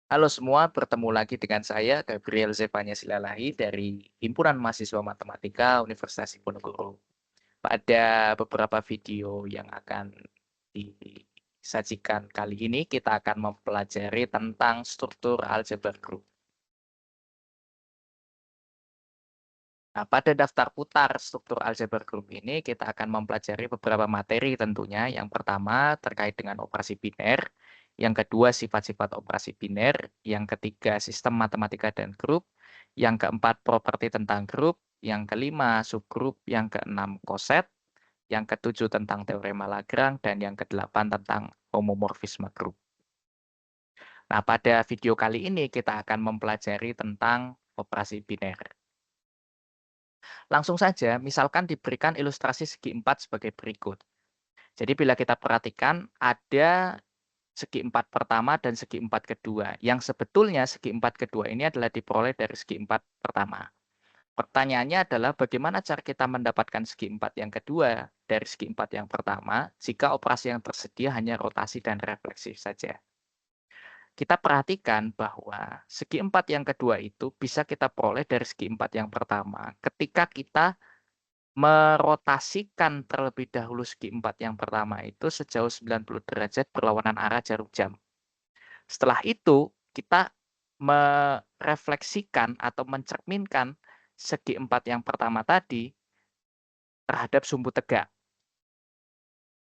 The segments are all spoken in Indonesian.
Halo semua, bertemu lagi dengan saya Gabriel Zevanya Silalahi dari Himpunan Mahasiswa Matematika Universitas Diponegoro. Pada beberapa video yang akan disajikan kali ini, kita akan mempelajari tentang struktur aljabar grup. Nah, pada daftar putar struktur aljabar grup ini, kita akan mempelajari beberapa materi tentunya. Yang pertama terkait dengan operasi biner, yang kedua sifat-sifat operasi biner, yang ketiga sistem matematika dan grup, yang keempat properti tentang grup, yang kelima subgrup, yang keenam koset, yang ketujuh tentang teorema Lagrange, dan yang kedelapan tentang homomorfisme grup. Nah, pada video kali ini kita akan mempelajari tentang operasi biner. Langsung saja, misalkan diberikan ilustrasi segi empat sebagai berikut. Jadi bila kita perhatikan, ada segi empat pertama dan segi empat kedua. Yang sebetulnya segi empat kedua ini adalah diperoleh dari segi empat pertama. Pertanyaannya adalah bagaimana cara kita mendapatkan segi empat yang kedua dari segi empat yang pertama jika operasi yang tersedia hanya rotasi dan refleksi saja. Kita perhatikan bahwa segi empat yang kedua itu bisa kita peroleh dari segi empat yang pertama ketika kita merotasikan terlebih dahulu segi empat yang pertama itu sejauh 90 derajat berlawanan arah jarum jam. Setelah itu, kita merefleksikan atau mencerminkan segi empat yang pertama tadi terhadap sumbu tegak.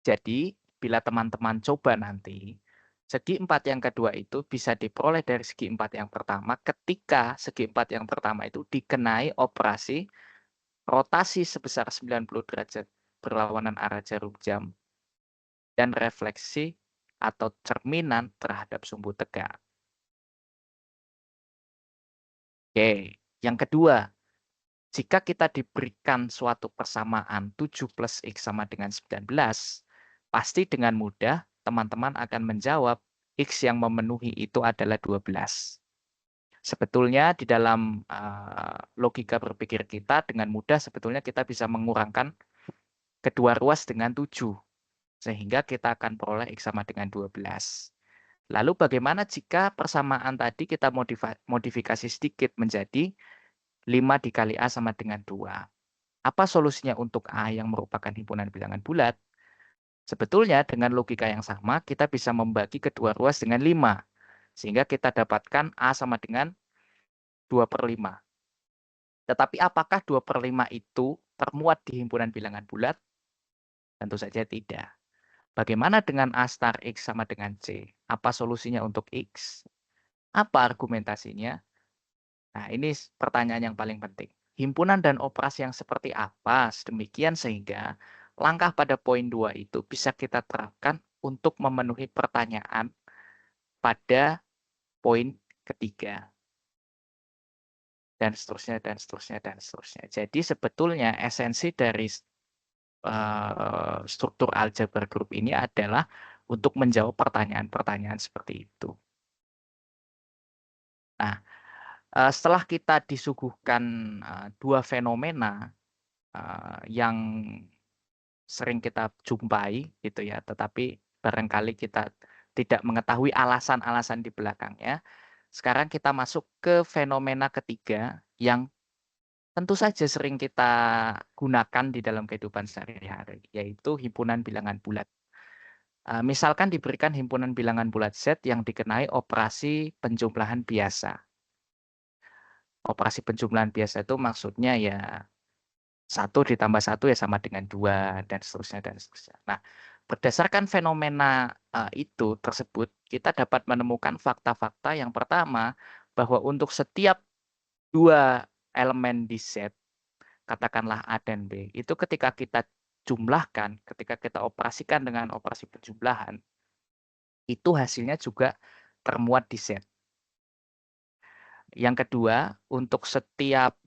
Jadi, bila teman-teman coba nanti, segi empat yang kedua itu bisa diperoleh dari segi empat yang pertama ketika segi empat yang pertama itu dikenai operasi rotasi sebesar 90 derajat berlawanan arah jarum jam dan refleksi atau cerminan terhadap sumbu tegak. Oke, yang kedua, jika kita diberikan suatu persamaan 7 plus X sama dengan 19, pasti dengan mudah teman-teman akan menjawab X yang memenuhi itu adalah 12. Sebetulnya di dalam logika berpikir kita dengan mudah sebetulnya kita bisa mengurangkan kedua ruas dengan 7. Sehingga kita akan peroleh X sama dengan 12. Lalu bagaimana jika persamaan tadi kita modifikasi sedikit menjadi 5 dikali A sama dengan 2. Apa solusinya untuk A yang merupakan himpunan bilangan bulat? Sebetulnya dengan logika yang sama kita bisa membagi kedua ruas dengan 5. Sehingga kita dapatkan A sama dengan 2/5. Tetapi apakah 2/5 itu termuat di himpunan bilangan bulat? Tentu saja tidak. Bagaimana dengan A star X sama dengan C? Apa solusinya untuk X? Apa argumentasinya? Nah, ini pertanyaan yang paling penting. Himpunan dan operasi yang seperti apa sedemikian sehingga langkah pada poin 2 itu bisa kita terapkan untuk memenuhi pertanyaan pada poin ketiga. Dan seterusnya, dan seterusnya, dan seterusnya. Jadi sebetulnya esensi dari struktur aljabar grup ini adalah untuk menjawab pertanyaan-pertanyaan seperti itu. Nah, setelah kita disuguhkan dua fenomena yang sering kita jumpai gitu ya, tetapi barangkali kita tidak mengetahui alasan-alasan di belakangnya. Sekarang kita masuk ke fenomena ketiga yang tentu saja sering kita gunakan di dalam kehidupan sehari-hari, yaitu himpunan bilangan bulat. Misalkan diberikan himpunan bilangan bulat Z yang dikenai operasi penjumlahan biasa. Operasi penjumlahan biasa itu maksudnya ya 1 ditambah 1 ya sama dengan 2 dan seterusnya dan seterusnya. Nah, berdasarkan fenomena itu tersebut, kita dapat menemukan fakta-fakta yang pertama, bahwa untuk setiap 2 elemen di set, katakanlah A dan B, itu ketika kita jumlahkan, ketika kita operasikan dengan operasi penjumlahan, itu hasilnya juga termuat di set. Yang kedua, untuk setiap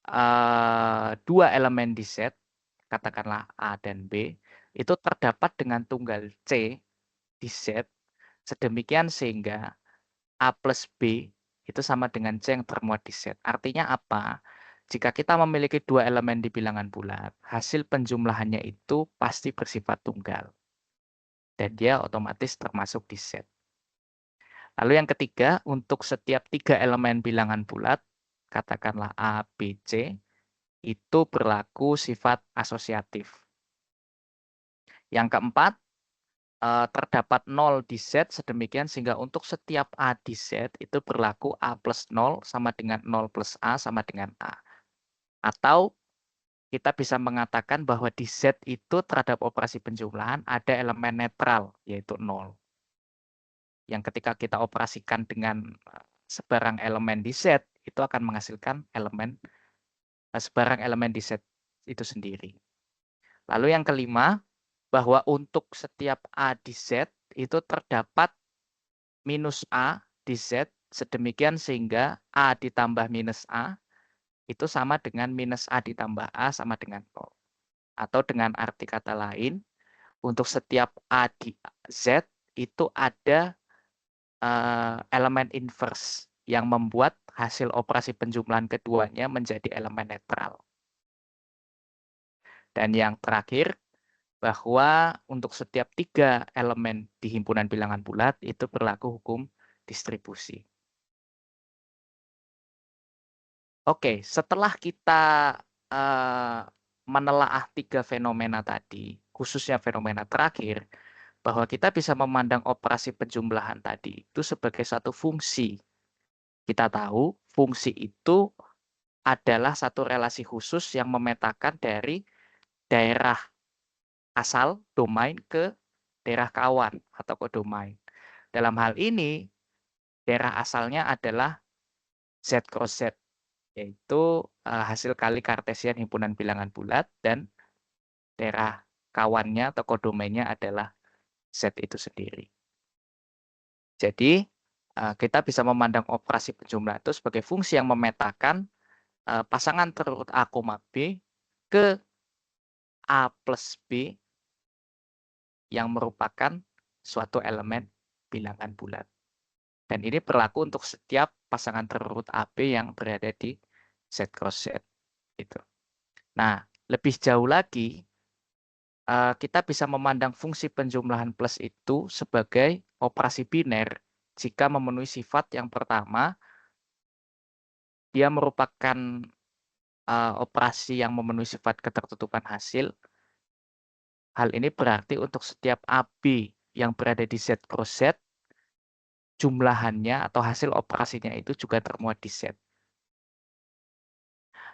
2 elemen di set, katakanlah A dan B, itu terdapat dengan tunggal C di set, sedemikian sehingga A plus B itu sama dengan C yang termuat di set. Artinya apa? Jika kita memiliki 2 elemen di bilangan bulat, hasil penjumlahannya itu pasti bersifat tunggal. Dan dia otomatis termasuk di set. Lalu yang ketiga, untuk setiap 3 elemen bilangan bulat, katakanlah A, B, C, itu berlaku sifat asosiatif. Yang keempat, terdapat 0 di Z sedemikian sehingga untuk setiap A di Z itu berlaku A plus 0 sama dengan 0 plus A sama dengan A. Atau kita bisa mengatakan bahwa di Z itu terhadap operasi penjumlahan ada elemen netral, yaitu 0. Yang ketika kita operasikan dengan sebarang elemen di Z, itu akan menghasilkan sebarang elemen di Z itu sendiri. Lalu yang kelima, bahwa untuk setiap A di Z itu terdapat minus A di Z, sedemikian sehingga A ditambah minus A itu sama dengan minus A ditambah A sama dengan 0. Atau dengan arti kata lain, untuk setiap A di Z itu ada elemen inverse yang membuat hasil operasi penjumlahan keduanya menjadi elemen netral. Dan yang terakhir, bahwa untuk setiap 3 elemen di himpunan bilangan bulat itu berlaku hukum distribusi. Oke, setelah kita menelaah 3 fenomena tadi, khususnya fenomena terakhir, bahwa kita bisa memandang operasi penjumlahan tadi itu sebagai satu fungsi. Kita tahu fungsi itu adalah satu relasi khusus yang memetakan dari daerah asal domain ke daerah kawan atau kodomain. Dalam hal ini, daerah asalnya adalah Z cross Z, yaitu hasil kali kartesian himpunan bilangan bulat, dan daerah kawannya atau kodomainnya adalah Z itu sendiri. Jadi, kita bisa memandang operasi penjumlahan itu sebagai fungsi yang memetakan pasangan terurut A, B ke A plus B yang merupakan suatu elemen bilangan bulat. Dan ini berlaku untuk setiap pasangan terurut AB yang berada di Z cross Z. Gitu. Nah, lebih jauh lagi, kita bisa memandang fungsi penjumlahan plus itu sebagai operasi biner jika memenuhi sifat yang pertama, dia merupakan operasi yang memenuhi sifat ketertutupan hasil. Hal ini berarti untuk setiap AB yang berada di Z cross Z, jumlahannya atau hasil operasinya itu juga termuat di Z.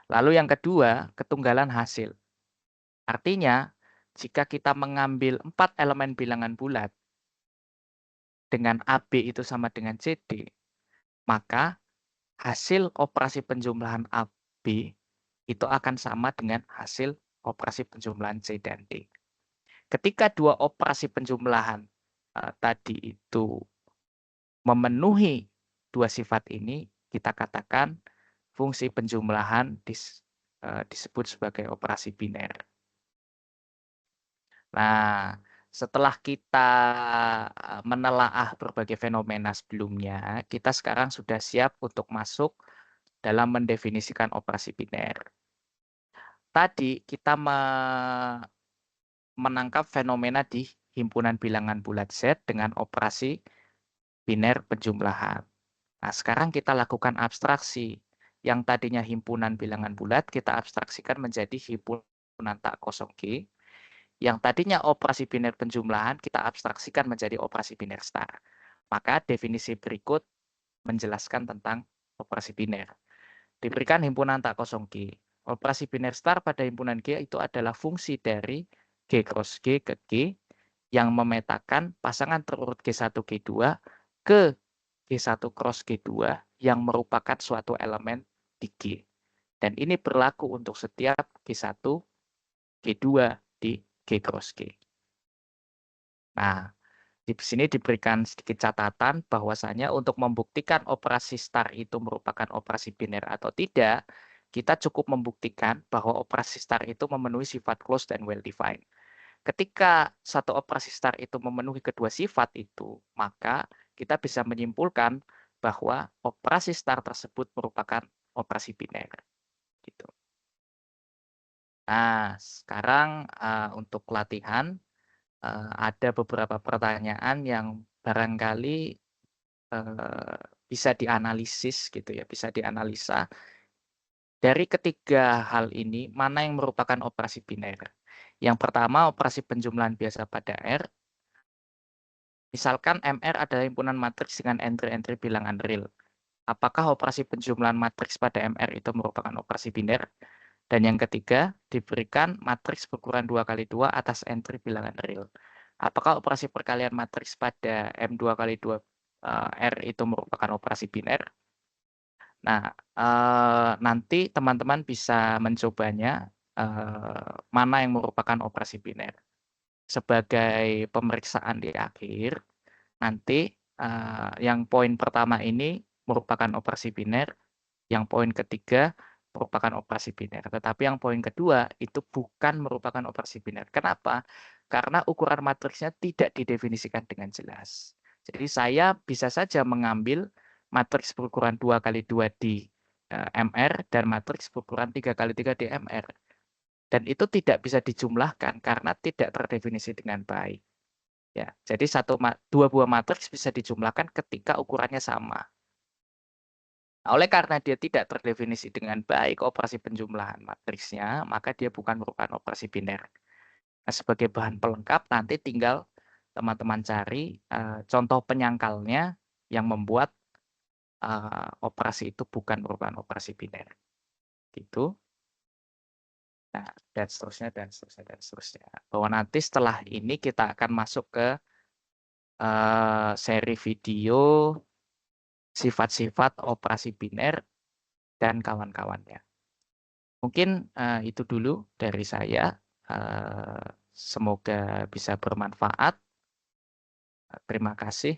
Lalu yang kedua, ketunggalan hasil. Artinya, jika kita mengambil 4 elemen bilangan bulat dengan AB itu sama dengan CD, maka hasil operasi penjumlahan AB itu akan sama dengan hasil operasi penjumlahan C dan D. Ketika dua operasi penjumlahan tadi itu memenuhi dua sifat ini, kita katakan fungsi penjumlahan disebut sebagai operasi biner. Nah, setelah kita menelaah berbagai fenomena sebelumnya, kita sekarang sudah siap untuk masuk dalam mendefinisikan operasi biner. Tadi kita menangkap fenomena di himpunan bilangan bulat Z dengan operasi biner penjumlahan. Nah, sekarang kita lakukan abstraksi. Yang tadinya himpunan bilangan bulat, kita abstraksikan menjadi himpunan tak kosong G. Yang tadinya operasi biner penjumlahan, kita abstraksikan menjadi operasi biner star. Maka definisi berikut menjelaskan tentang operasi biner. Diberikan himpunan tak kosong G. Operasi biner star pada himpunan G itu adalah fungsi dari G cross G ke G yang memetakan pasangan terurut G1, G2 ke G1 cross G2 yang merupakan suatu elemen di G. Dan ini berlaku untuk setiap G1, G2 di G cross G. Nah, di sini diberikan sedikit catatan bahwasanya untuk membuktikan operasi star itu merupakan operasi biner atau tidak, kita cukup membuktikan bahwa operasi star itu memenuhi sifat close dan well defined. Ketika satu operasi star itu memenuhi kedua sifat itu, maka kita bisa menyimpulkan bahwa operasi star tersebut merupakan operasi biner. Gitu. Nah, sekarang untuk latihan ada beberapa pertanyaan yang barangkali bisa dianalisis gitu ya, bisa dianalisa dari ketiga hal ini mana yang merupakan operasi biner. Yang pertama operasi penjumlahan biasa pada R, misalkan MR adalah himpunan matriks dengan entry-entry bilangan real. Apakah operasi penjumlahan matriks pada MR itu merupakan operasi biner? Dan yang ketiga, diberikan matriks berukuran 2 kali 2 atas entry bilangan real. Apakah operasi perkalian matriks pada M2 kali 2 R itu merupakan operasi biner? Nah, nanti teman-teman bisa mencobanya, mana yang merupakan operasi biner. Sebagai pemeriksaan di akhir, nanti, yang poin pertama ini merupakan operasi biner, yang poin ketiga merupakan operasi biner. Tetapi yang poin kedua itu bukan merupakan operasi biner. Kenapa? Karena ukuran matriksnya tidak didefinisikan dengan jelas. Jadi saya bisa saja mengambil matriks berukuran 2 kali 2 di MR dan matriks berukuran 3 kali 3 di MR. Dan itu tidak bisa dijumlahkan karena tidak terdefinisi dengan baik. Ya, jadi dua buah matriks bisa dijumlahkan ketika ukurannya sama. Nah, oleh karena dia tidak terdefinisi dengan baik operasi penjumlahan matriksnya, maka dia bukan merupakan operasi biner. Nah, sebagai bahan pelengkap nanti tinggal teman-teman cari contoh penyangkalnya yang membuat operasi itu bukan merupakan operasi biner. Gitu. Nah, dan seterusnya, dan seterusnya, dan seterusnya. Bahwa nanti setelah ini kita akan masuk ke seri video sifat-sifat operasi biner dan kawan-kawannya. Mungkin itu dulu dari saya. Semoga bisa bermanfaat. Terima kasih.